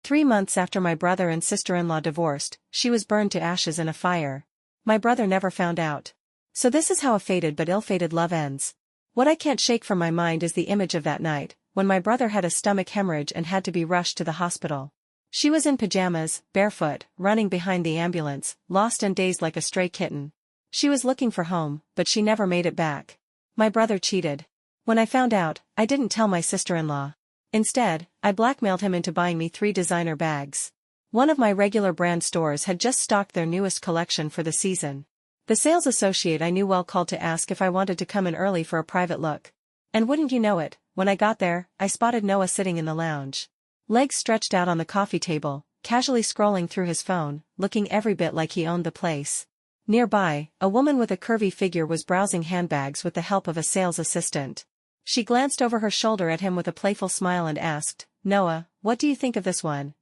3 months after my brother and sister-in-law divorced, she was burned to ashes in a fire. My brother never found out. So this is how a fated but ill-fated love ends. What I can't shake from my mind is the image of that night, when my brother had a stomach hemorrhage and had to be rushed to the hospital. She was in pajamas, barefoot, running behind the ambulance, lost and dazed like a stray kitten. She was looking for home, but she never made it back. My brother cheated. When I found out, I didn't tell my sister-in-law. Instead, I blackmailed him into buying me 3 designer bags. One of my regular brand stores had just stocked their newest collection for the season. The sales associate I knew well called to ask if I wanted to come in early for a private look. And wouldn't you know it, when I got there, I spotted Noah sitting in the lounge. Legs stretched out on the coffee table, casually scrolling through his phone, looking every bit like he owned the place. Nearby, a woman with a curvy figure was browsing handbags with the help of a sales assistant. She glanced over her shoulder at him with a playful smile and asked, "Noah, what do you think of this one?"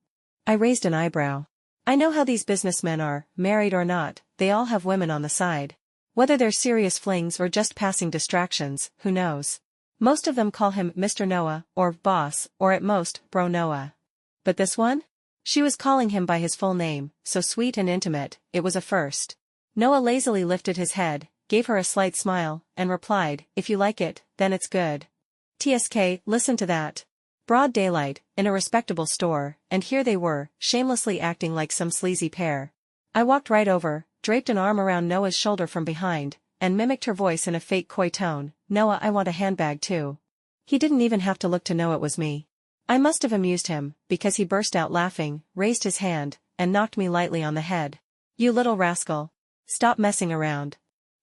I raised an eyebrow. I know how these businessmen are, married or not, they all have women on the side. Whether they're serious flings or just passing distractions, who knows? Most of them call him Mr. Noah, or boss, or at most, Bro Noah. But this one? She was calling him by his full name, so sweet and intimate, it was a first. Noah lazily lifted his head, gave her a slight smile, and replied, "If you like it, then it's good." TSK, listen to that. Broad daylight, in a respectable store, and here they were, shamelessly acting like some sleazy pair. I walked right over, draped an arm around Noah's shoulder from behind, and mimicked her voice in a fake coy tone, "Noah, I want a handbag too." He didn't even have to look to know it was me. I must have amused him, because he burst out laughing, raised his hand, and knocked me lightly on the head. "You little rascal. Stop messing around."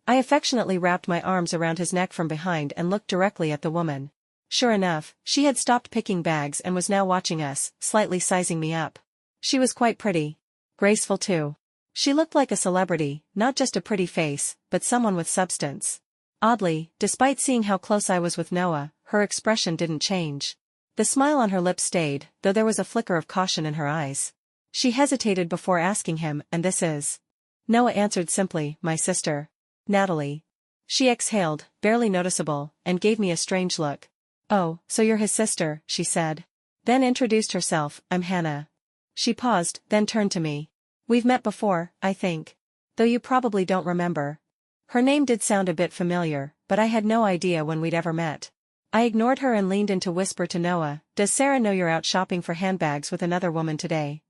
I affectionately wrapped my arms around his neck from behind and looked directly at the woman. Sure enough, she had stopped picking bags and was now watching us, slightly sizing me up. She was quite pretty. Graceful too. She looked like a celebrity, not just a pretty face, but someone with substance. Oddly, despite seeing how close I was with Noah, her expression didn't change. The smile on her lips stayed, though there was a flicker of caution in her eyes. She hesitated before asking him, "And this is?" Noah answered simply, "My sister. Natalie." She exhaled, barely noticeable, and gave me a strange look. "Oh, so you're his sister," she said. Then introduced herself, "I'm Hannah." She paused, then turned to me. "We've met before, I think. Though you probably don't remember." Her name did sound a bit familiar, but I had no idea when we'd ever met. I ignored her and leaned in to whisper to Noah, "Does Sarah know you're out shopping for handbags with another woman today?"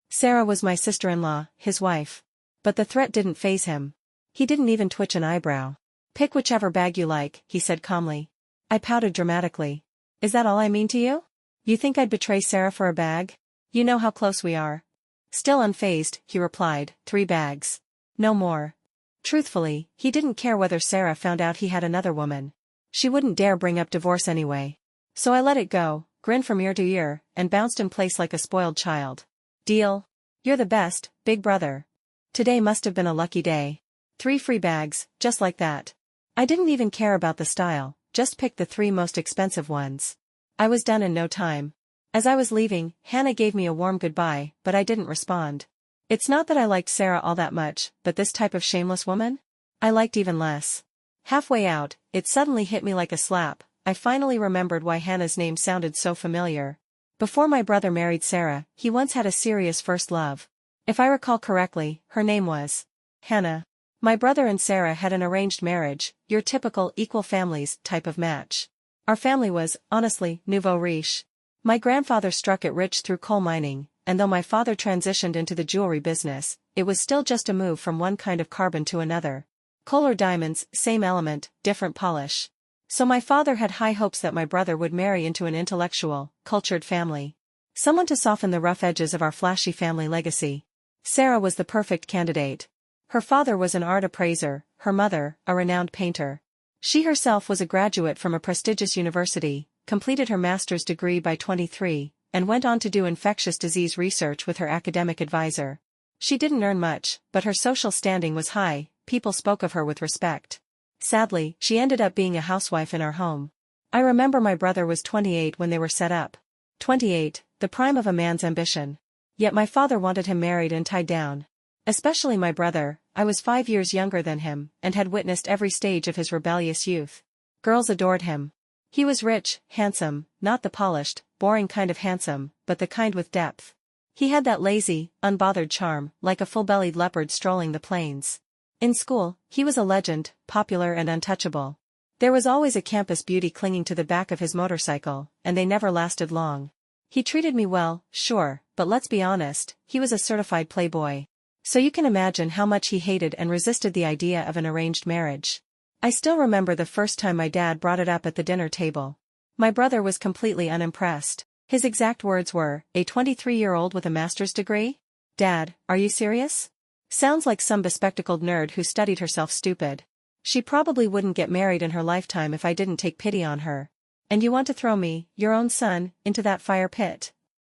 Sarah was my sister-in-law, his wife. But the threat didn't faze him. He didn't even twitch an eyebrow. "Pick whichever bag you like," he said calmly. I pouted dramatically. "Is that all I mean to you? You think I'd betray Sarah for a bag? You know how close we are." Still unfazed, he replied, 3 bags. No more." Truthfully, he didn't care whether Sarah found out he had another woman. She wouldn't dare bring up divorce anyway. So I let it go, grinned from ear to ear, and bounced in place like a spoiled child. "Deal? You're the best, big brother. Today must have been a lucky day. 3 free bags, just like that." I didn't even care about the style, just picked the 3 most expensive ones. I was done in no time. As I was leaving, Hannah gave me a warm goodbye, but I didn't respond. It's not that I liked Sarah all that much, but this type of shameless woman? I liked even less. Halfway out, it suddenly hit me like a slap. I finally remembered why Hannah's name sounded so familiar. Before my brother married Sarah, he once had a serious first love. If I recall correctly, her name was Hannah. My brother and Sarah had an arranged marriage, your typical equal families type of match. Our family was, honestly, nouveau riche. My grandfather struck it rich through coal mining, and though my father transitioned into the jewelry business, it was still just a move from one kind of carbon to another. Coal or diamonds, same element, different polish. So my father had high hopes that my brother would marry into an intellectual, cultured family. Someone to soften the rough edges of our flashy family legacy. Sarah was the perfect candidate. Her father was an art appraiser, her mother, a renowned painter. She herself was a graduate from a prestigious university, completed her master's degree by 23, and went on to do infectious disease research with her academic advisor. She didn't earn much, but her social standing was high, people spoke of her with respect. Sadly, she ended up being a housewife in our home. I remember my brother was 28 when they were set up. 28, the prime of a man's ambition. Yet my father wanted him married and tied down. Especially my brother, I was 5 years younger than him, and had witnessed every stage of his rebellious youth. Girls adored him. He was rich, handsome, not the polished, boring kind of handsome, but the kind with depth. He had that lazy, unbothered charm, like a full-bellied leopard strolling the plains. In school, he was a legend, popular and untouchable. There was always a campus beauty clinging to the back of his motorcycle, and they never lasted long. He treated me well, sure, but let's be honest, he was a certified playboy. So you can imagine how much he hated and resisted the idea of an arranged marriage. I still remember the first time my dad brought it up at the dinner table. My brother was completely unimpressed. His exact words were, "A 23-year-old with a master's degree? Dad, are you serious? Sounds like some bespectacled nerd who studied herself stupid. She probably wouldn't get married in her lifetime if I didn't take pity on her. And you want to throw me, your own son, into that fire pit?"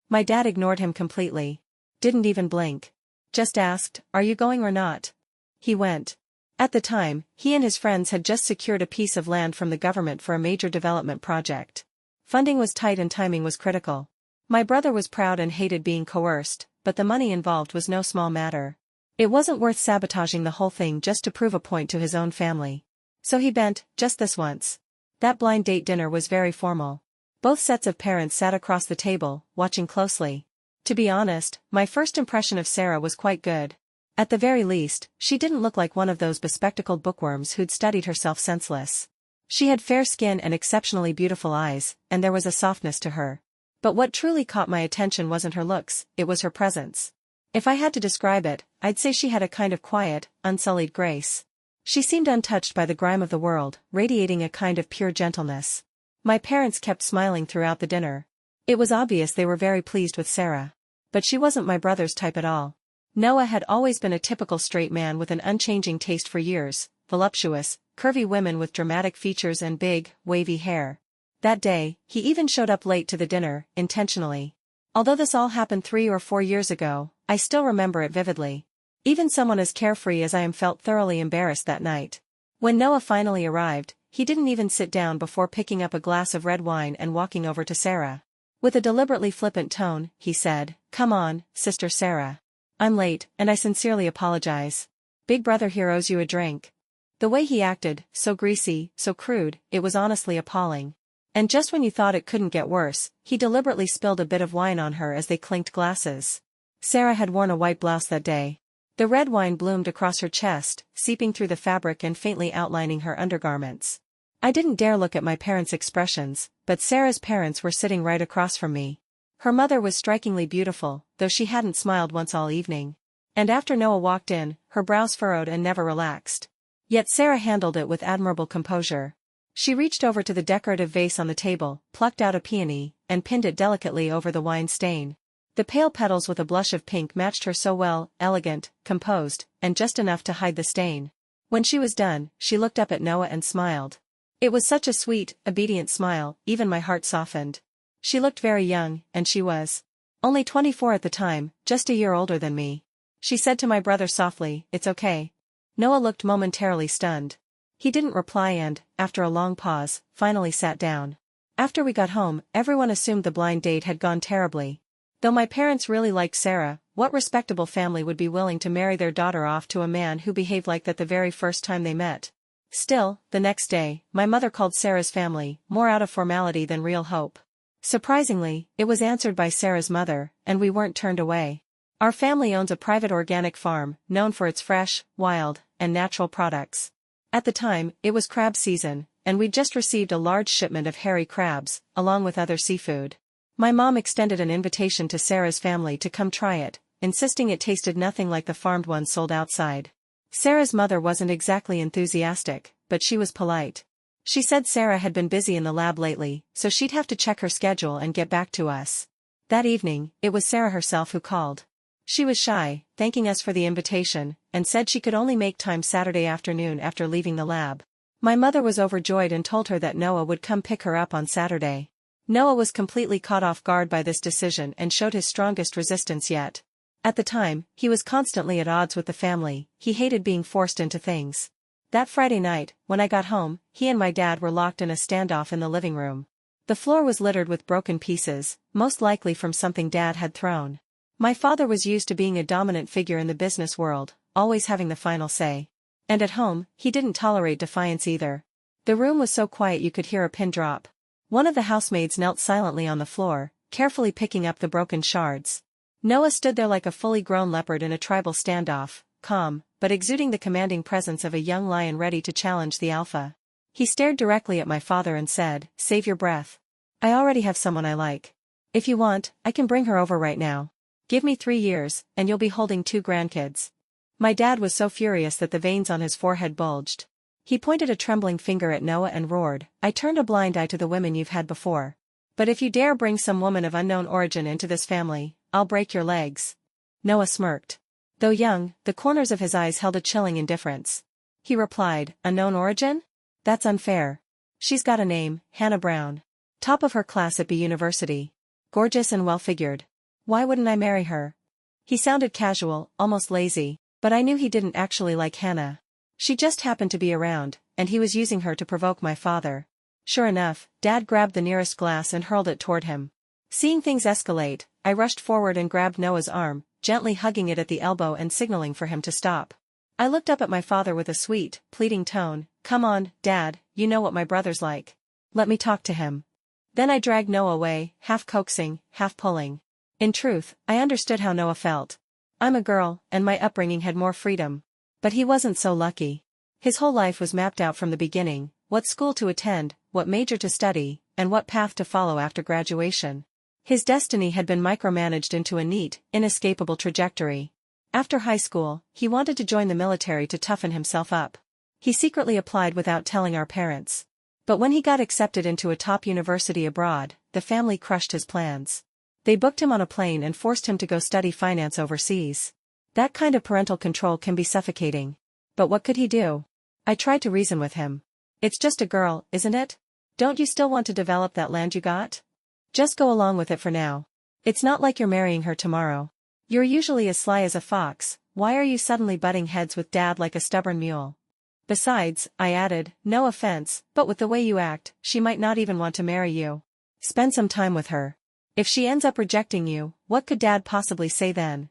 My dad ignored him completely. Didn't even blink. Just asked, "Are you going or not?" He went. At the time, he and his friends had just secured a piece of land from the government for a major development project. Funding was tight and timing was critical. My brother was proud and hated being coerced, but the money involved was no small matter. It wasn't worth sabotaging the whole thing just to prove a point to his own family. So he bent, just this once. That blind date dinner was very formal. Both sets of parents sat across the table, watching closely. To be honest, my first impression of Sarah was quite good. At the very least, she didn't look like one of those bespectacled bookworms who'd studied herself senseless. She had fair skin and exceptionally beautiful eyes, and there was a softness to her. But what truly caught my attention wasn't her looks, it was her presence. If I had to describe it, I'd say she had a kind of quiet, unsullied grace. She seemed untouched by the grime of the world, radiating a kind of pure gentleness. My parents kept smiling throughout the dinner. It was obvious they were very pleased with Sarah. But she wasn't my brother's type at all. Noah had always been a typical straight man with an unchanging taste for years, voluptuous, curvy women with dramatic features and big, wavy hair. That day, he even showed up late to the dinner, intentionally. Although this all happened 3 or 4 years ago, I still remember it vividly. Even someone as carefree as I am felt thoroughly embarrassed that night. When Noah finally arrived, he didn't even sit down before picking up a glass of red wine and walking over to Sarah. With a deliberately flippant tone, he said, "Come on, Sister Sarah. I'm late, and I sincerely apologize. Big brother here owes you a drink." The way he acted, so greasy, so crude, it was honestly appalling. And just when you thought it couldn't get worse, he deliberately spilled a bit of wine on her as they clinked glasses. Sarah had worn a white blouse that day. The red wine bloomed across her chest, seeping through the fabric and faintly outlining her undergarments. I didn't dare look at my parents' expressions, but Sarah's parents were sitting right across from me. Her mother was strikingly beautiful, though she hadn't smiled once all evening. And after Noah walked in, her brows furrowed and never relaxed. Yet Sarah handled it with admirable composure. She reached over to the decorative vase on the table, plucked out a peony, and pinned it delicately over the wine stain. The pale petals with a blush of pink matched her so well, elegant, composed, and just enough to hide the stain. When she was done, she looked up at Noah and smiled. It was such a sweet, obedient smile, even my heart softened. She looked very young, and she was only 24 at the time, just a year older than me. She said to my brother softly, "It's okay." Noah looked momentarily stunned. He didn't reply and, after a long pause, finally sat down. After we got home, everyone assumed the blind date had gone terribly. Though my parents really liked Sarah, what respectable family would be willing to marry their daughter off to a man who behaved like that the very first time they met? Still, the next day, my mother called Sarah's family, more out of formality than real hope. Surprisingly, it was answered by Sarah's mother, and we weren't turned away. Our family owns a private organic farm, known for its fresh, wild, and natural products. At the time, it was crab season, and we'd just received a large shipment of hairy crabs, along with other seafood. My mom extended an invitation to Sarah's family to come try it, insisting it tasted nothing like the farmed ones sold outside. Sarah's mother wasn't exactly enthusiastic, but she was polite. She said Sarah had been busy in the lab lately, so she'd have to check her schedule and get back to us. That evening, it was Sarah herself who called. She was shy, thanking us for the invitation, and said she could only make time Saturday afternoon after leaving the lab. My mother was overjoyed and told her that Noah would come pick her up on Saturday. Noah was completely caught off guard by this decision and showed his strongest resistance yet. At the time, he was constantly at odds with the family, he hated being forced into things. That Friday night, when I got home, he and my dad were locked in a standoff in the living room. The floor was littered with broken pieces, most likely from something Dad had thrown. My father was used to being a dominant figure in the business world, always having the final say. And at home, he didn't tolerate defiance either. The room was so quiet you could hear a pin drop. One of the housemaids knelt silently on the floor, carefully picking up the broken shards. Noah stood there like a fully grown leopard in a tribal standoff, calm, but exuding the commanding presence of a young lion ready to challenge the alpha. He stared directly at my father and said, "Save your breath. I already have someone I like. If you want, I can bring her over right now. Give me 3 years, and you'll be holding 2 grandkids." My dad was so furious that the veins on his forehead bulged. He pointed a trembling finger at Noah and roared, "I turned a blind eye to the women you've had before. But if you dare bring some woman of unknown origin into this family, I'll break your legs." Noah smirked. Though young, the corners of his eyes held a chilling indifference. He replied, "Unknown origin? That's unfair. She's got a name, Hannah Brown. Top of her class at B University. Gorgeous and well-figured. Why wouldn't I marry her?" He sounded casual, almost lazy, but I knew he didn't actually like Hannah. She just happened to be around, and he was using her to provoke my father. Sure enough, Dad grabbed the nearest glass and hurled it toward him. Seeing things escalate, I rushed forward and grabbed Noah's arm, gently hugging it at the elbow and signaling for him to stop. I looked up at my father with a sweet, pleading tone, "Come on, Dad, you know what my brother's like. Let me talk to him." Then I dragged Noah away, half coaxing, half pulling. In truth, I understood how Noah felt. I'm a girl, and my upbringing had more freedom. But he wasn't so lucky. His whole life was mapped out from the beginning: what school to attend, what major to study, and what path to follow after graduation. His destiny had been micromanaged into a neat, inescapable trajectory. After high school, he wanted to join the military to toughen himself up. He secretly applied without telling our parents. But when he got accepted into a top university abroad, the family crushed his plans. They booked him on a plane and forced him to go study finance overseas. That kind of parental control can be suffocating. But what could he do? I tried to reason with him. "It's just a girl, isn't it? Don't you still want to develop that land you got? Just go along with it for now. It's not like you're marrying her tomorrow. You're usually as sly as a fox, why are you suddenly butting heads with Dad like a stubborn mule? Besides," I added, "no offense, but with the way you act, she might not even want to marry you. Spend some time with her. If she ends up rejecting you, what could Dad possibly say then?"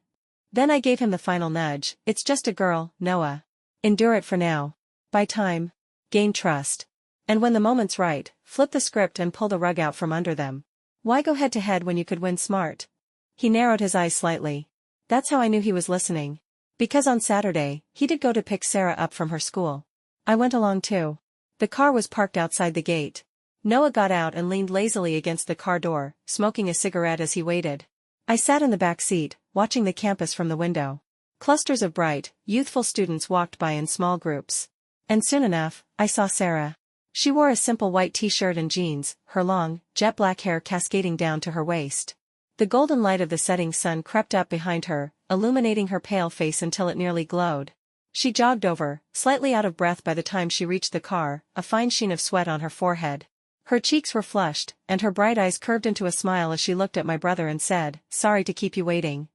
Then I gave him the final nudge, "It's just a girl, Noah. Endure it for now. Buy time. Gain trust. And when the moment's right, flip the script and pull the rug out from under them. Why go head-to-head when you could win smart?" He narrowed his eyes slightly. That's how I knew he was listening. Because on Saturday, he did go to pick Sarah up from her school. I went along too. The car was parked outside the gate. Noah got out and leaned lazily against the car door, smoking a cigarette as he waited. I sat in the back seat, watching the campus from the window. Clusters of bright, youthful students walked by in small groups. And soon enough, I saw Sarah. She wore a simple white t-shirt and jeans, her long, jet-black hair cascading down to her waist. The golden light of the setting sun crept up behind her, illuminating her pale face until it nearly glowed. She jogged over, slightly out of breath by the time she reached the car, a fine sheen of sweat on her forehead. Her cheeks were flushed, and her bright eyes curved into a smile as she looked at my brother and said, "Sorry to keep you waiting."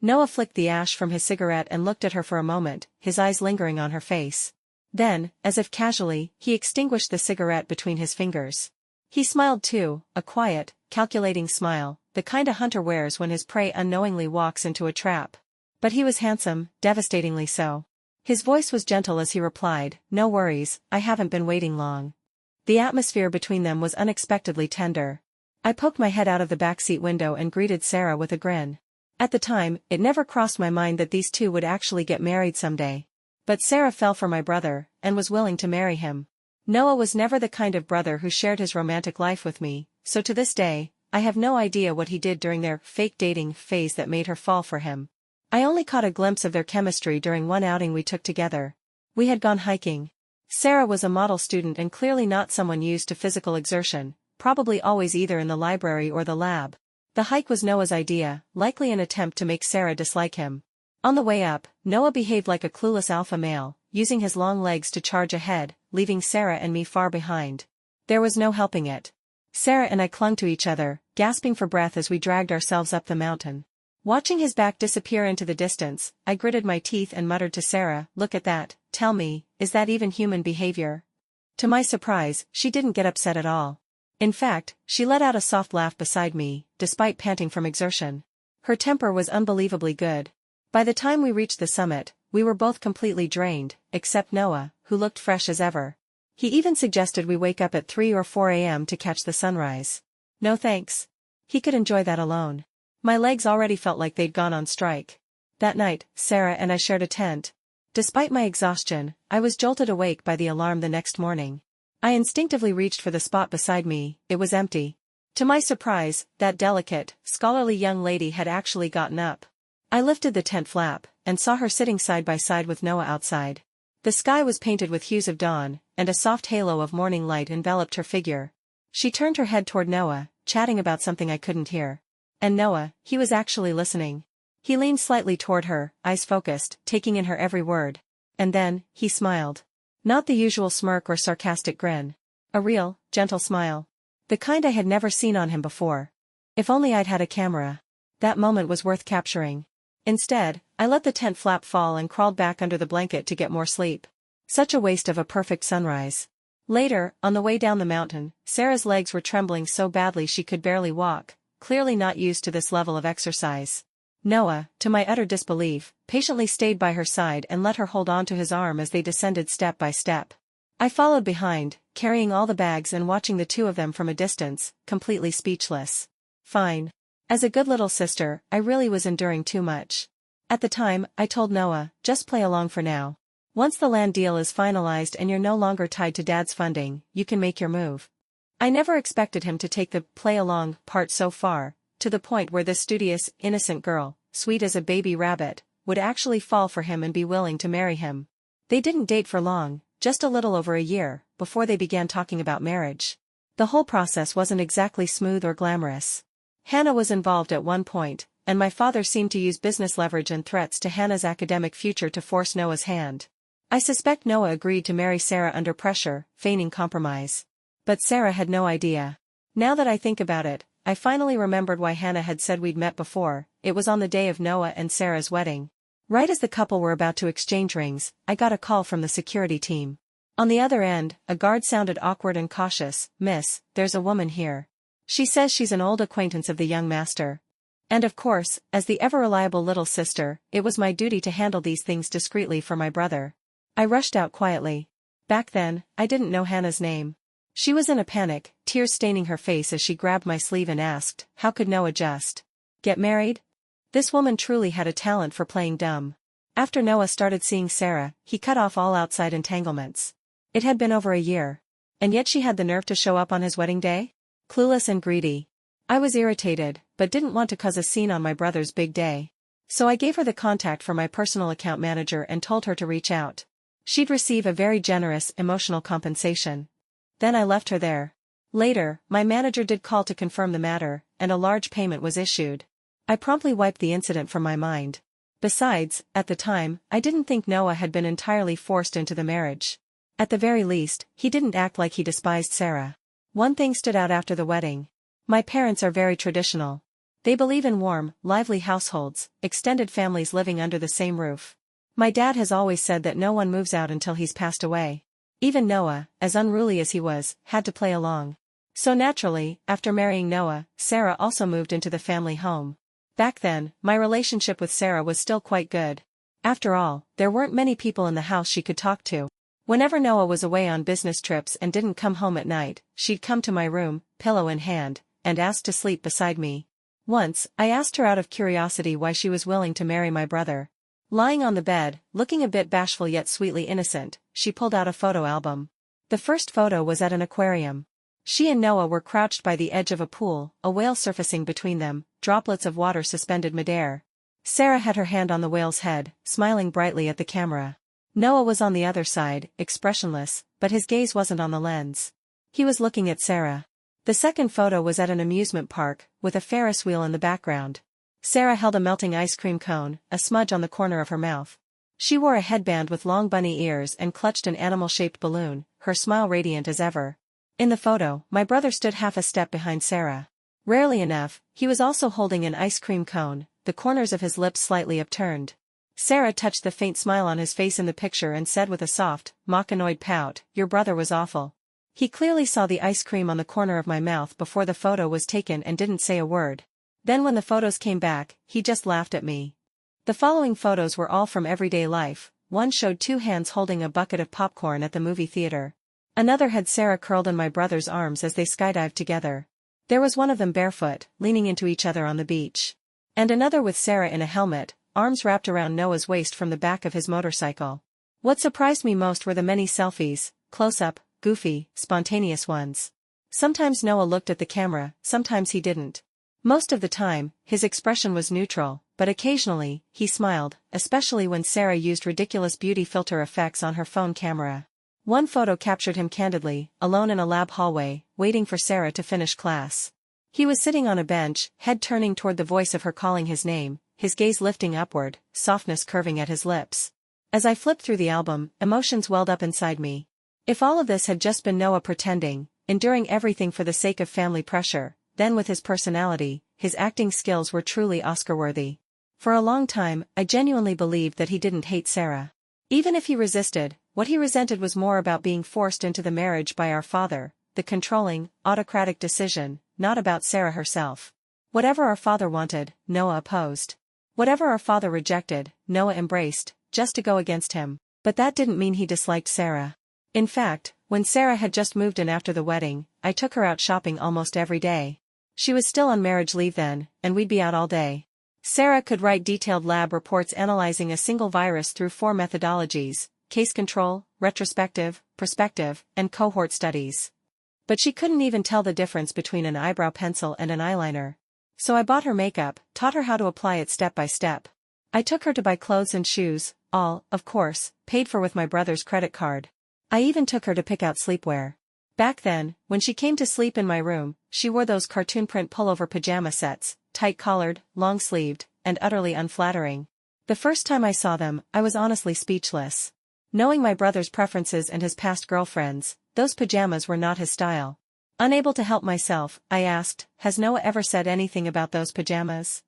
Noah flicked the ash from his cigarette and looked at her for a moment, his eyes lingering on her face. Then, as if casually, he extinguished the cigarette between his fingers. He smiled too, a quiet, calculating smile, the kind a hunter wears when his prey unknowingly walks into a trap. But he was handsome, devastatingly so. His voice was gentle as he replied, "No worries, I haven't been waiting long." The atmosphere between them was unexpectedly tender. I poked my head out of the backseat window and greeted Sarah with a grin. At the time, it never crossed my mind that these two would actually get married someday. But Sarah fell for my brother, and was willing to marry him. Noah was never the kind of brother who shared his romantic life with me, so to this day, I have no idea what he did during their fake dating phase that made her fall for him. I only caught a glimpse of their chemistry during one outing we took together. We had gone hiking. Sarah was a model student and clearly not someone used to physical exertion, probably always either in the library or the lab. The hike was Noah's idea, likely an attempt to make Sarah dislike him. On the way up, Noah behaved like a clueless alpha male, using his long legs to charge ahead, leaving Sarah and me far behind. There was no helping it. Sarah and I clung to each other, gasping for breath as we dragged ourselves up the mountain. Watching his back disappear into the distance, I gritted my teeth and muttered to Sarah, "Look at that, tell me, is that even human behavior?" To my surprise, she didn't get upset at all. In fact, she let out a soft laugh beside me, despite panting from exertion. Her temper was unbelievably good. By the time we reached the summit, we were both completely drained, except Noah, who looked fresh as ever. He even suggested we wake up at 3 or 4 a.m. to catch the sunrise. No thanks. He could enjoy that alone. My legs already felt like they'd gone on strike. That night, Sarah and I shared a tent. Despite my exhaustion, I was jolted awake by the alarm the next morning. I instinctively reached for the spot beside me. It was empty. To my surprise, that delicate, scholarly young lady had actually gotten up. I lifted the tent flap, and saw her sitting side by side with Noah outside. The sky was painted with hues of dawn, and a soft halo of morning light enveloped her figure. She turned her head toward Noah, chatting about something I couldn't hear. And Noah, he was actually listening. He leaned slightly toward her, eyes focused, taking in her every word. And then, he smiled. Not the usual smirk or sarcastic grin. A real, gentle smile. The kind I had never seen on him before. If only I'd had a camera. That moment was worth capturing. Instead, I let the tent flap fall and crawled back under the blanket to get more sleep. Such a waste of a perfect sunrise. Later, on the way down the mountain, Sarah's legs were trembling so badly she could barely walk, clearly not used to this level of exercise. Noah, to my utter disbelief, patiently stayed by her side and let her hold on to his arm as they descended step by step. I followed behind, carrying all the bags and watching the two of them from a distance, completely speechless. Fine. As a good little sister, I really was enduring too much. At the time, I told Noah, just play along for now. Once the land deal is finalized and you're no longer tied to Dad's funding, you can make your move. I never expected him to take the play along part so far, to the point where this studious, innocent girl, sweet as a baby rabbit, would actually fall for him and be willing to marry him. They didn't date for long, just a little over a year, before they began talking about marriage. The whole process wasn't exactly smooth or glamorous. Hannah was involved at one point, and my father seemed to use business leverage and threats to Hannah's academic future to force Noah's hand. I suspect Noah agreed to marry Sarah under pressure, feigning compromise. But Sarah had no idea. Now that I think about it, I finally remembered why Hannah had said we'd met before. It was on the day of Noah and Sarah's wedding. Right as the couple were about to exchange rings, I got a call from the security team. On the other end, a guard sounded awkward and cautious. "Miss, there's a woman here. She says she's an old acquaintance of the young master." And of course, as the ever-reliable little sister, it was my duty to handle these things discreetly for my brother. I rushed out quietly. Back then, I didn't know Hannah's name. She was in a panic, tears staining her face as she grabbed my sleeve and asked, how could Noah just get married? This woman truly had a talent for playing dumb. After Noah started seeing Sarah, he cut off all outside entanglements. It had been over a year. And yet she had the nerve to show up on his wedding day? Clueless and greedy. I was irritated, but didn't want to cause a scene on my brother's big day. So I gave her the contact for my personal account manager and told her to reach out. She'd receive a very generous emotional compensation. Then I left her there. Later, my manager did call to confirm the matter, and a large payment was issued. I promptly wiped the incident from my mind. Besides, at the time, I didn't think Noah had been entirely forced into the marriage. At the very least, he didn't act like he despised Sarah. One thing stood out after the wedding. My parents are very traditional. They believe in warm, lively households, extended families living under the same roof. My dad has always said that no one moves out until he's passed away. Even Noah, as unruly as he was, had to play along. So naturally, after marrying Noah, Sarah also moved into the family home. Back then, my relationship with Sarah was still quite good. After all, there weren't many people in the house she could talk to. Whenever Noah was away on business trips and didn't come home at night, she'd come to my room, pillow in hand, and ask to sleep beside me. Once, I asked her out of curiosity why she was willing to marry my brother. Lying on the bed, looking a bit bashful yet sweetly innocent, she pulled out a photo album. The first photo was at an aquarium. She and Noah were crouched by the edge of a pool, a whale surfacing between them, droplets of water suspended midair. Sarah had her hand on the whale's head, smiling brightly at the camera. Noah was on the other side, expressionless, but his gaze wasn't on the lens. He was looking at Sarah. The second photo was at an amusement park, with a Ferris wheel in the background. Sarah held a melting ice cream cone, a smudge on the corner of her mouth. She wore a headband with long bunny ears and clutched an animal-shaped balloon, her smile radiant as ever. In the photo, my brother stood half a step behind Sarah. Rarely enough, he was also holding an ice cream cone, the corners of his lips slightly upturned. Sarah touched the faint smile on his face in the picture and said with a soft, mock-annoyed pout, "Your brother was awful." He clearly saw the ice cream on the corner of my mouth before the photo was taken and didn't say a word. Then when the photos came back, he just laughed at me. The following photos were all from everyday life. One showed two hands holding a bucket of popcorn at the movie theater. Another had Sarah curled in my brother's arms as they skydived together. There was one of them barefoot, leaning into each other on the beach. And another with Sarah in a helmet, arms wrapped around Noah's waist from the back of his motorcycle. What surprised me most were the many selfies, close-up, goofy, spontaneous ones. Sometimes Noah looked at the camera, sometimes he didn't. Most of the time, his expression was neutral, but occasionally, he smiled, especially when Sarah used ridiculous beauty filter effects on her phone camera. One photo captured him candidly, alone in a lab hallway, waiting for Sarah to finish class. He was sitting on a bench, head turning toward the voice of her calling his name, his gaze lifting upward, softness curving at his lips. As I flipped through the album, emotions welled up inside me. If all of this had just been Noah pretending, enduring everything for the sake of family pressure, then with his personality, his acting skills were truly Oscar-worthy. For a long time, I genuinely believed that he didn't hate Sarah. Even if he resisted, what he resented was more about being forced into the marriage by our father, the controlling, autocratic decision, not about Sarah herself. Whatever our father wanted, Noah opposed. Whatever our father rejected, Noah embraced, just to go against him. But that didn't mean he disliked Sarah. In fact, when Sarah had just moved in after the wedding, I took her out shopping almost every day. She was still on marriage leave then, and we'd be out all day. Sarah could write detailed lab reports analyzing a single virus through 4 methodologies: case control, retrospective, prospective, and cohort studies. But she couldn't even tell the difference between an eyebrow pencil and an eyeliner. So I bought her makeup, taught her how to apply it step by step. I took her to buy clothes and shoes, all, of course, paid for with my brother's credit card. I even took her to pick out sleepwear. Back then, when she came to sleep in my room, she wore those cartoon print pullover pajama sets, tight-collared, long-sleeved, and utterly unflattering. The first time I saw them, I was honestly speechless. Knowing my brother's preferences and his past girlfriends, those pajamas were not his style. Unable to help myself, I asked, "Has Noah ever said anything about those pajamas?"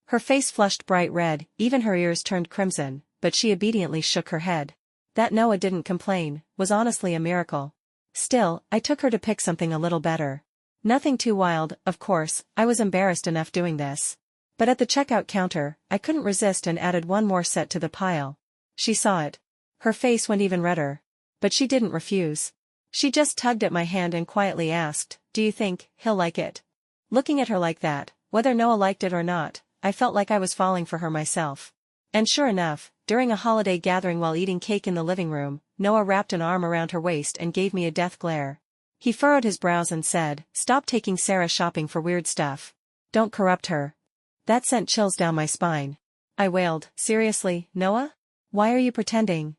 Her face flushed bright red, even her ears turned crimson, but she obediently shook her head. That Noah didn't complain was honestly a miracle. Still, I took her to pick something a little better. Nothing too wild, of course. I was embarrassed enough doing this. But at the checkout counter, I couldn't resist and added one more set to the pile. She saw it. Her face went even redder. But she didn't refuse. She just tugged at my hand and quietly asked, "Do you think he'll like it?" Looking at her like that, whether Noah liked it or not, I felt like I was falling for her myself. And sure enough, during a holiday gathering while eating cake in the living room, Noah wrapped an arm around her waist and gave me a death glare. He furrowed his brows and said, "Stop taking Sarah shopping for weird stuff. Don't corrupt her." That sent chills down my spine. I wailed, "Seriously, Noah? Why are you pretending?"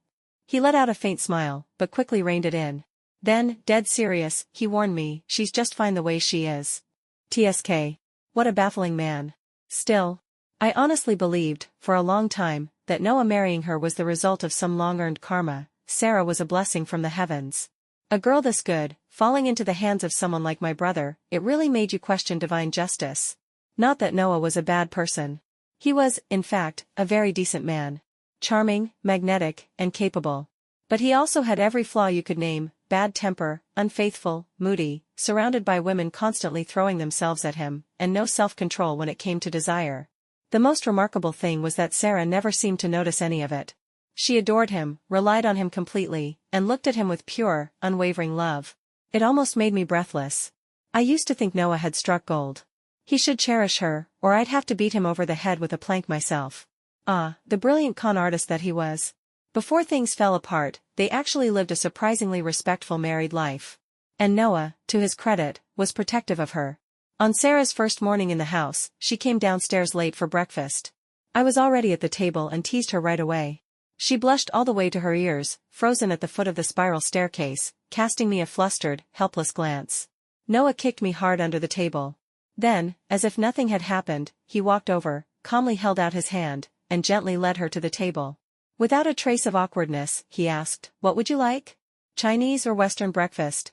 He let out a faint smile, but quickly reined it in. Then, dead serious, he warned me, "She's just fine the way she is." TSK. What a baffling man. Still, I honestly believed, for a long time, that Noah marrying her was the result of some long-earned karma. Sarah was a blessing from the heavens. A girl this good, falling into the hands of someone like my brother, it really made you question divine justice. Not that Noah was a bad person. He was, in fact, a very decent man. Charming, magnetic, and capable. But he also had every flaw you could name: bad temper, unfaithful, moody, surrounded by women constantly throwing themselves at him, and no self-control when it came to desire. The most remarkable thing was that Sarah never seemed to notice any of it. She adored him, relied on him completely, and looked at him with pure, unwavering love. It almost made me breathless. I used to think Noah had struck gold. He should cherish her, or I'd have to beat him over the head with a plank myself. Ah, the brilliant con artist that he was. Before things fell apart, they actually lived a surprisingly respectful married life. And Noah, to his credit, was protective of her. On Sarah's first morning in the house, she came downstairs late for breakfast. I was already at the table and teased her right away. She blushed all the way to her ears, frozen at the foot of the spiral staircase, casting me a flustered, helpless glance. Noah kicked me hard under the table. Then, as if nothing had happened, he walked over, calmly held out his hand, and gently led her to the table. Without a trace of awkwardness, he asked, "What would you like? Chinese or Western breakfast?"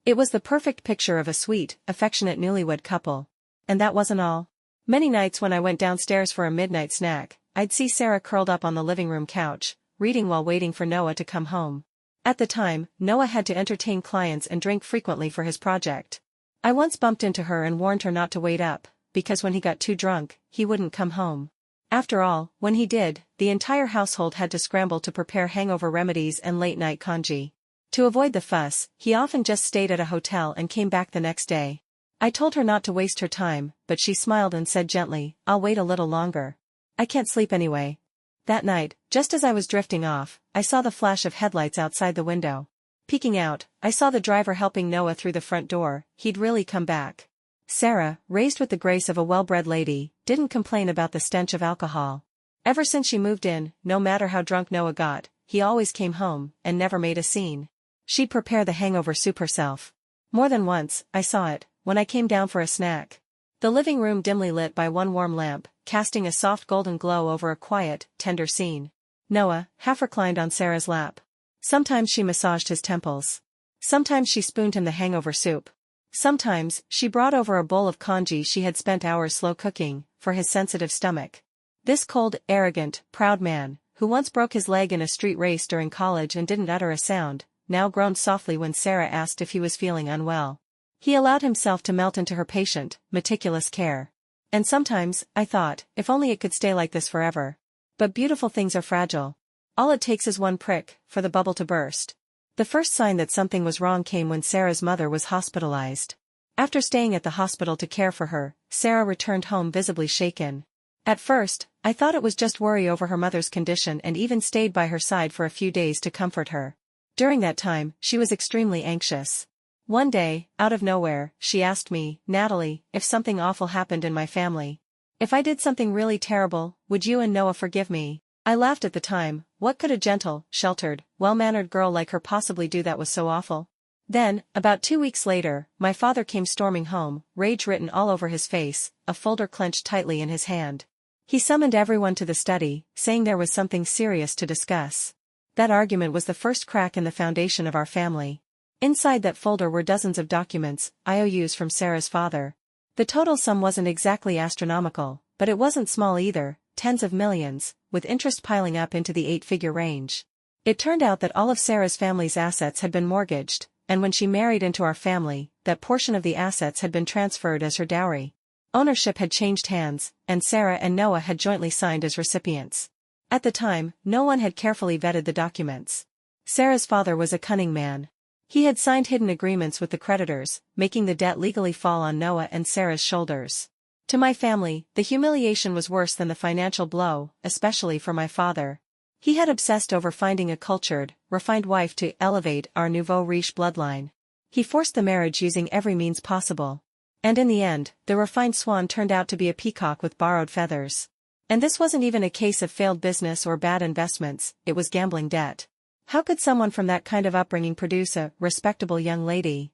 It was the perfect picture of a sweet, affectionate newlywed couple. And that wasn't all. Many nights when I went downstairs for a midnight snack, I'd see Sarah curled up on the living room couch, reading while waiting for Noah to come home. At the time, Noah had to entertain clients and drink frequently for his project. I once bumped into her and warned her not to wait up, because when he got too drunk, he wouldn't come home. After all, when he did, the entire household had to scramble to prepare hangover remedies and late-night congee. To avoid the fuss, he often just stayed at a hotel and came back the next day. I told her not to waste her time, but she smiled and said gently, "I'll wait a little longer. I can't sleep anyway." That night, just as I was drifting off, I saw the flash of headlights outside the window. Peeking out, I saw the driver helping Noah through the front door. He'd really come back. Sarah, raised with the grace of a well-bred lady, didn't complain about the stench of alcohol. Ever since she moved in, no matter how drunk Noah got, he always came home, and never made a scene. She'd prepare the hangover soup herself. More than once, I saw it, when I came down for a snack. The living room dimly lit by one warm lamp, casting a soft golden glow over a quiet, tender scene. Noah, half reclined on Sarah's lap. Sometimes she massaged his temples. Sometimes she spooned him the hangover soup. Sometimes, she brought over a bowl of congee she had spent hours slow cooking, for his sensitive stomach. This cold, arrogant, proud man, who once broke his leg in a street race during college and didn't utter a sound, now groaned softly when Sarah asked if he was feeling unwell. He allowed himself to melt into her patient, meticulous care. And sometimes, I thought, if only it could stay like this forever. But beautiful things are fragile. All it takes is one prick, for the bubble to burst. The first sign that something was wrong came when Sarah's mother was hospitalized. After staying at the hospital to care for her, Sarah returned home visibly shaken. At first, I thought it was just worry over her mother's condition and even stayed by her side for a few days to comfort her. During that time, she was extremely anxious. One day, out of nowhere, she asked me, "Natalie, if something awful happened in my family, if I did something really terrible, would you and Noah forgive me?" I laughed at the time. What could a gentle, sheltered, well-mannered girl like her possibly do that was so awful? Then, about 2 weeks later, my father came storming home, rage written all over his face, a folder clenched tightly in his hand. He summoned everyone to the study, saying there was something serious to discuss. That argument was the first crack in the foundation of our family. Inside that folder were dozens of documents, IOUs from Sarah's father. The total sum wasn't exactly astronomical, but it wasn't small either, tens of millions, with interest piling up into the 8-figure range. It turned out that all of Sarah's family's assets had been mortgaged, and when she married into our family, that portion of the assets had been transferred as her dowry. Ownership had changed hands, and Sarah and Noah had jointly signed as recipients. At the time, no one had carefully vetted the documents. Sarah's father was a cunning man. He had signed hidden agreements with the creditors, making the debt legally fall on Noah and Sarah's shoulders. To my family, the humiliation was worse than the financial blow, especially for my father. He had obsessed over finding a cultured, refined wife to elevate our nouveau riche bloodline. He forced the marriage using every means possible. And in the end, the refined swan turned out to be a peacock with borrowed feathers. And this wasn't even a case of failed business or bad investments, it was gambling debt. How could someone from that kind of upbringing produce a respectable young lady?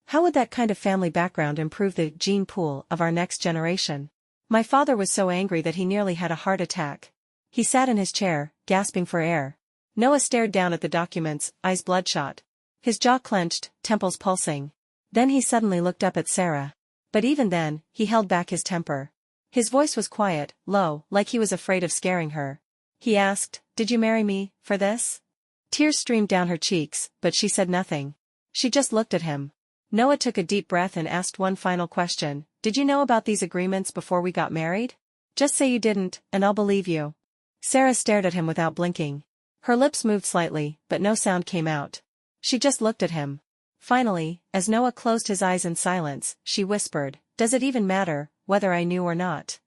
How would that kind of family background improve the gene pool of our next generation? My father was so angry that he nearly had a heart attack. He sat in his chair, gasping for air. Noah stared down at the documents, eyes bloodshot. His jaw clenched, temples pulsing. Then he suddenly looked up at Sarah. But even then, he held back his temper. His voice was quiet, low, like he was afraid of scaring her. He asked, "Did you marry me, for this?" Tears streamed down her cheeks, but she said nothing. She just looked at him. Noah took a deep breath and asked one final question. "Did you know about these agreements before we got married? Just say you didn't, and I'll believe you." Sarah stared at him without blinking. Her lips moved slightly, but no sound came out. She just looked at him. Finally, as Noah closed his eyes in silence, she whispered, "Does it even matter, whether I knew or not?"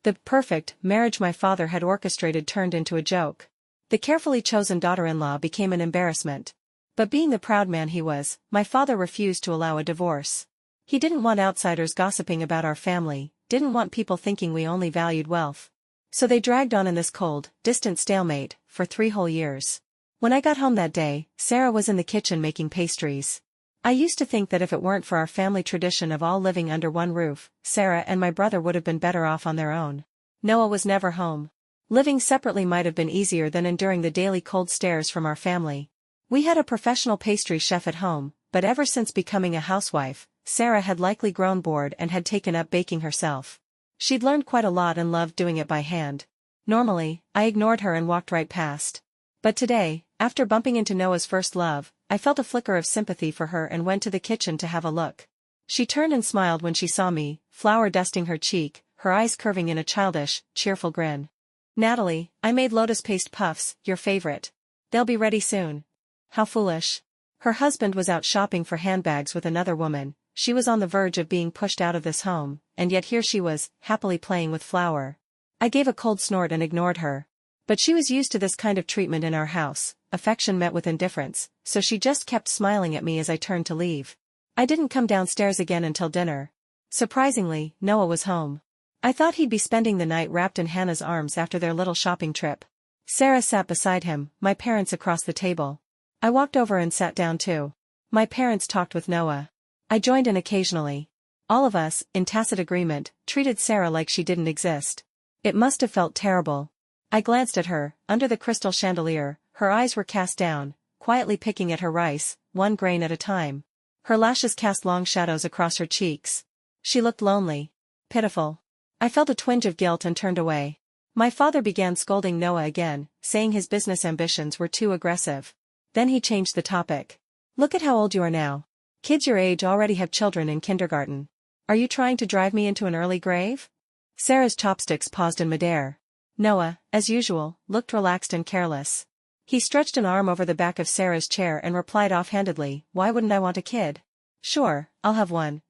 The perfect marriage my father had orchestrated turned into a joke. The carefully chosen daughter-in-law became an embarrassment. But being the proud man he was, my father refused to allow a divorce. He didn't want outsiders gossiping about our family, didn't want people thinking we only valued wealth. So they dragged on in this cold, distant stalemate, for 3 whole years. When I got home that day, Sarah was in the kitchen making pastries. I used to think that if it weren't for our family tradition of all living under one roof, Sarah and my brother would have been better off on their own. Noah was never home. Living separately might have been easier than enduring the daily cold stares from our family. We had a professional pastry chef at home, but ever since becoming a housewife, Sarah had likely grown bored and had taken up baking herself. She'd learned quite a lot and loved doing it by hand. Normally, I ignored her and walked right past. But today, after bumping into Noah's first love, I felt a flicker of sympathy for her and went to the kitchen to have a look. She turned and smiled when she saw me, flour dusting her cheek, her eyes curving in a childish, cheerful grin. "Natalie, I made lotus paste puffs, your favorite. They'll be ready soon." How foolish. Her husband was out shopping for handbags with another woman. she was on the verge of being pushed out of this home, and yet here she was, happily playing with flour. I gave a cold snort and ignored her. But she was used to this kind of treatment in our house, affection met with indifference, so she just kept smiling at me as I turned to leave. I didn't come downstairs again until dinner. Surprisingly, Noah was home. I thought he'd be spending the night wrapped in Hannah's arms after their little shopping trip. Sarah sat beside him, my parents across the table. I walked over and sat down too. My parents talked with Noah. I joined in occasionally. All of us, in tacit agreement, treated Sarah like she didn't exist. It must have felt terrible. I glanced at her, under the crystal chandelier, her eyes were cast down, quietly picking at her rice, one grain at a time. Her lashes cast long shadows across her cheeks. She looked lonely. Pitiful. I felt a twinge of guilt and turned away. My father began scolding Noah again, saying his business ambitions were too aggressive. Then he changed the topic. Look at how old you are now. Kids your age already have children in kindergarten. Are you trying to drive me into an early grave? Sarah's chopsticks paused in midair. Noah, as usual, looked relaxed and careless. He stretched an arm over the back of Sarah's chair and replied offhandedly, "Why wouldn't I want a kid? Sure, I'll have one."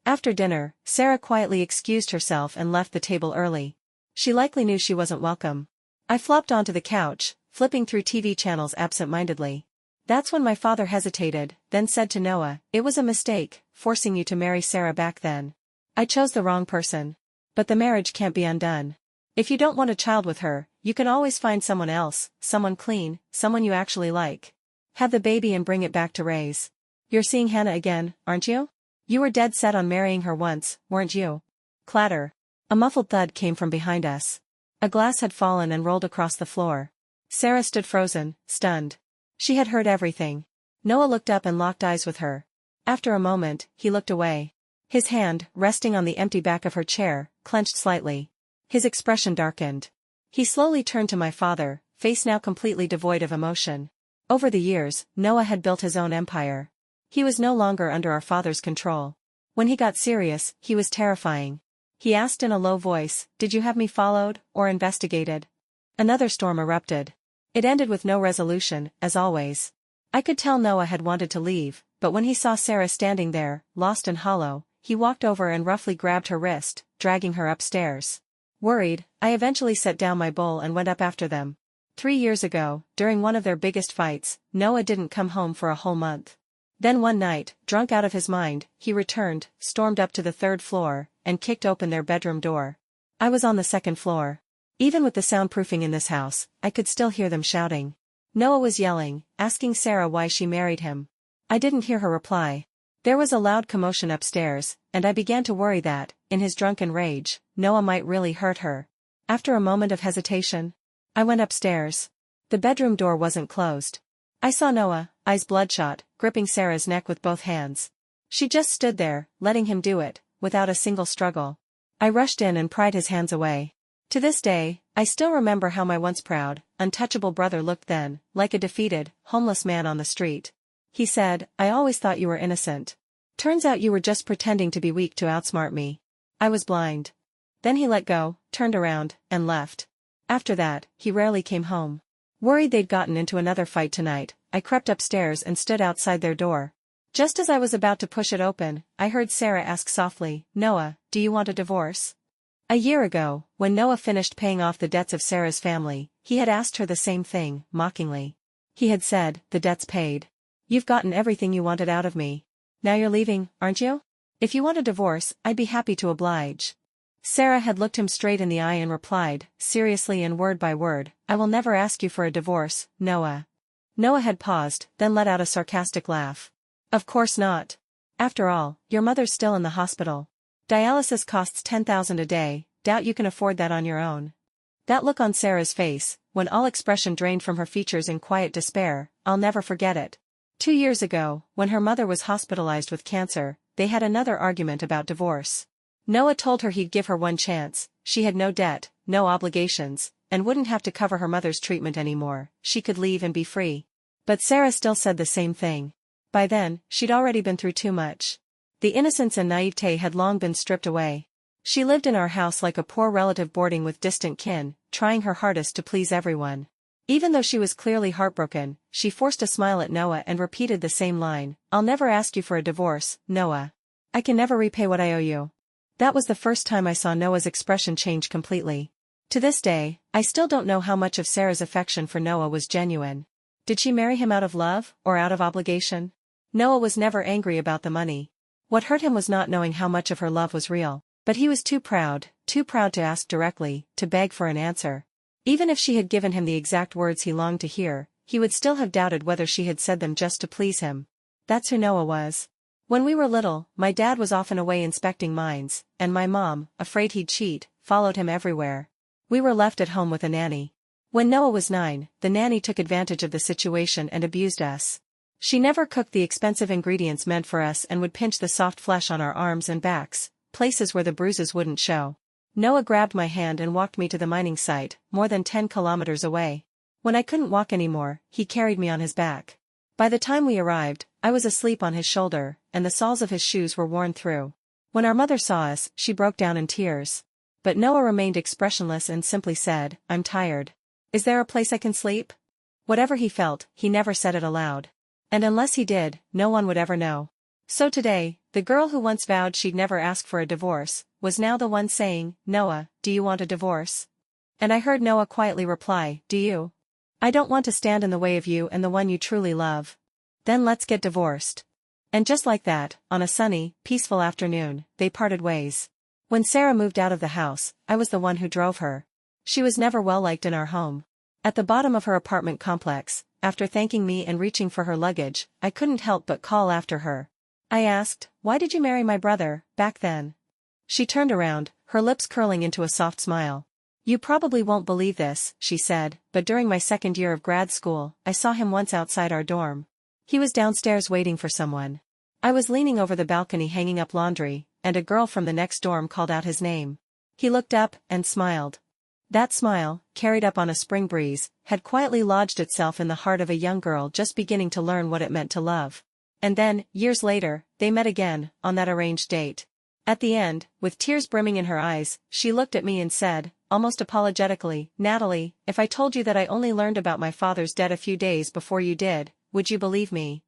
After dinner, Sarah quietly excused herself and left the table early. She likely knew she wasn't welcome. I flopped onto the couch, flipping through TV channels absent-mindedly. That's when my father hesitated, then said to Noah, "It was a mistake, forcing you to marry Sarah back then. I chose the wrong person. But the marriage can't be undone. If you don't want a child with her, you can always find someone else, someone clean, someone you actually like. Have the baby and bring it back to raise. You're seeing Hannah again, aren't you? You were dead set on marrying her once, weren't you?" Clatter. A muffled thud came from behind us. A glass had fallen and rolled across the floor. Sarah stood frozen, stunned. She had heard everything. Noah looked up and locked eyes with her. After a moment, he looked away. His hand, resting on the empty back of her chair, clenched slightly. His expression darkened. He slowly turned to my father, face now completely devoid of emotion. Over the years, Noah had built his own empire. He was no longer under our father's control. When he got serious, he was terrifying. He asked in a low voice, "Did you have me followed, or investigated?" Another storm erupted. It ended with no resolution, as always. I could tell Noah had wanted to leave, but when he saw Sarah standing there, lost and hollow, he walked over and roughly grabbed her wrist, dragging her upstairs. Worried, I eventually set down my bowl and went up after them. 3 years ago, during one of their biggest fights, Noah didn't come home for a whole month. Then one night, drunk out of his mind, he returned, stormed up to the 3rd floor, and kicked open their bedroom door. I was on the 2nd floor. Even with the soundproofing in this house, I could still hear them shouting. Noah was yelling, asking Sarah why she married him. I didn't hear her reply. There was a loud commotion upstairs, and I began to worry that, in his drunken rage, Noah might really hurt her. After a moment of hesitation, I went upstairs. The bedroom door wasn't closed. I saw Noah, eyes bloodshot, gripping Sarah's neck with both hands. She just stood there, letting him do it, without a single struggle. I rushed in and pried his hands away. To this day, I still remember how my once proud, untouchable brother looked then, like a defeated, homeless man on the street. He said, "I always thought you were innocent. Turns out you were just pretending to be weak to outsmart me. I was blind." Then he let go, turned around, and left. After that, he rarely came home. Worried they'd gotten into another fight tonight, I crept upstairs and stood outside their door. Just as I was about to push it open, I heard Sarah ask softly, "Noah, do you want a divorce?" A year ago, when Noah finished paying off the debts of Sarah's family, he had asked her the same thing, mockingly. He had said, "The debt's paid. You've gotten everything you wanted out of me. Now you're leaving, aren't you? If you want a divorce, I'd be happy to oblige." Sarah had looked him straight in the eye and replied, seriously and word by word, "I will never ask you for a divorce, Noah." Noah had paused, then let out a sarcastic laugh. "Of course not. After all, your mother's still in the hospital. Dialysis costs $10,000 a day, doubt you can afford that on your own." That look on Sarah's face, when all expression drained from her features in quiet despair, I'll never forget it. 2 years ago, when her mother was hospitalized with cancer, they had another argument about divorce. Noah told her he'd give her one chance, she had no debt, no obligations, and wouldn't have to cover her mother's treatment anymore, she could leave and be free. But Sarah still said the same thing. By then, she'd already been through too much. The innocence and naivete had long been stripped away. She lived in our house like a poor relative boarding with distant kin, trying her hardest to please everyone. Even though she was clearly heartbroken, she forced a smile at Noah and repeated the same line, "I'll never ask you for a divorce, Noah." I can never repay what I owe you. That was the first time I saw Noah's expression change completely. To this day, I still don't know how much of Sarah's affection for Noah was genuine. Did she marry him out of love, or out of obligation? Noah was never angry about the money. What hurt him was not knowing how much of her love was real, but he was too proud to ask directly, to beg for an answer. Even if she had given him the exact words he longed to hear, he would still have doubted whether she had said them just to please him. That's who Noah was. When we were little, my dad was often away inspecting mines, and my mom, afraid he'd cheat, followed him everywhere. We were left at home with a nanny. When Noah was 9, the nanny took advantage of the situation and abused us. She never cooked the expensive ingredients meant for us and would pinch the soft flesh on our arms and backs, places where the bruises wouldn't show. Noah grabbed my hand and walked me to the mining site, more than 10 kilometers away. When I couldn't walk anymore, he carried me on his back. By the time we arrived, I was asleep on his shoulder, and the soles of his shoes were worn through. When our mother saw us, she broke down in tears. But Noah remained expressionless and simply said, "I'm tired. Is there a place I can sleep?" Whatever he felt, he never said it aloud. And unless he did, no one would ever know. So today, the girl who once vowed she'd never ask for a divorce, was now the one saying, "Noah, do you want a divorce?" And I heard Noah quietly reply, "Do you? I don't want to stand in the way of you and the one you truly love. Then let's get divorced." And just like that, on a sunny, peaceful afternoon, they parted ways. When Sarah moved out of the house, I was the one who drove her. She was never well liked in our home. At the bottom of her apartment complex, after thanking me and reaching for her luggage, I couldn't help but call after her. I asked, "Why did you marry my brother, back then?" She turned around, her lips curling into a soft smile. "You probably won't believe this," she said, "but during my second year of grad school, I saw him once outside our dorm. He was downstairs waiting for someone. I was leaning over the balcony hanging up laundry, and a girl from the next dorm called out his name. He looked up, and smiled. That smile, carried up on a spring breeze, had quietly lodged itself in the heart of a young girl just beginning to learn what it meant to love. And then, years later, they met again, on that arranged date. At the end, with tears brimming in her eyes, she looked at me and said, almost apologetically, "Natalie, if I told you that I only learned about my father's death a few days before you did, would you believe me?"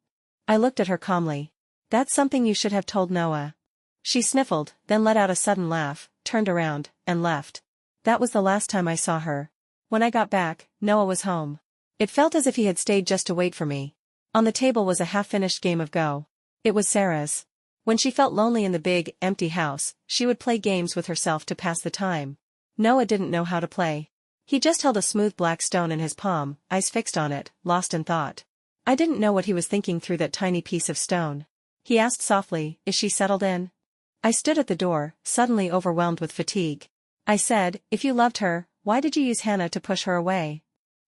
I looked at her calmly. "That's something you should have told Noah." She sniffled, then let out a sudden laugh, turned around, and left. That was the last time I saw her. When I got back, Noah was home. It felt as if he had stayed just to wait for me. On the table was a half-finished game of Go. It was Sarah's. When she felt lonely in the big, empty house, she would play games with herself to pass the time. Noah didn't know how to play. He just held a smooth black stone in his palm, eyes fixed on it, lost in thought. I didn't know what he was thinking through that tiny piece of stone. He asked softly, "Is she settled in?" I stood at the door, suddenly overwhelmed with fatigue. I said, "If you loved her, why did you use Hannah to push her away?"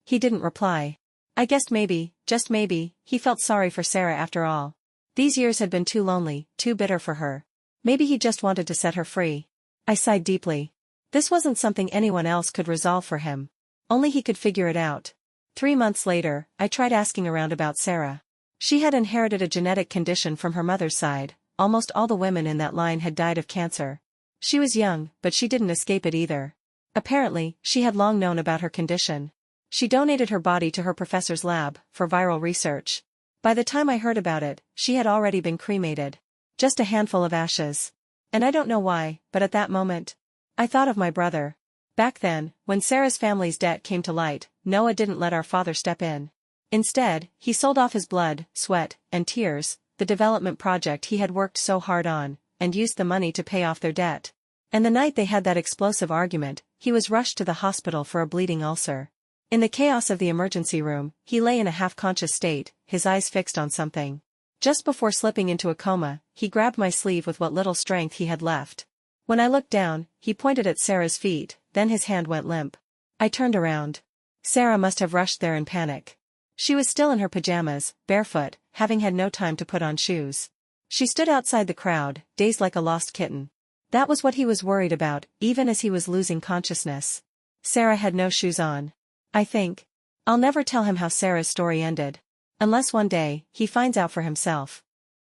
He didn't reply. I guessed maybe, just maybe, he felt sorry for Sarah after all. These years had been too lonely, too bitter for her. Maybe he just wanted to set her free. I sighed deeply. This wasn't something anyone else could resolve for him. Only he could figure it out. 3 months later, I tried asking around about Sarah. She had inherited a genetic condition from her mother's side. Almost all the women in that line had died of cancer. She was young, but she didn't escape it either. Apparently, she had long known about her condition. She donated her body to her professor's lab, for viral research. By the time I heard about it, she had already been cremated. Just a handful of ashes. And I don't know why, but at that moment, I thought of my brother. Back then, when Sarah's family's debt came to light, Noah didn't let our father step in. Instead, he sold off his blood, sweat, and tears, the development project he had worked so hard on, and used the money to pay off their debt. And the night they had that explosive argument, he was rushed to the hospital for a bleeding ulcer. In the chaos of the emergency room, he lay in a half-conscious state, his eyes fixed on something. Just before slipping into a coma, he grabbed my sleeve with what little strength he had left. When I looked down, he pointed at Sarah's feet, then his hand went limp. I turned around. Sarah must have rushed there in panic. She was still in her pajamas, barefoot, having had no time to put on shoes. She stood outside the crowd, dazed like a lost kitten. That was what he was worried about, even as he was losing consciousness. Sarah had no shoes on. I think. I'll never tell him how Sarah's story ended. Unless one day, he finds out for himself.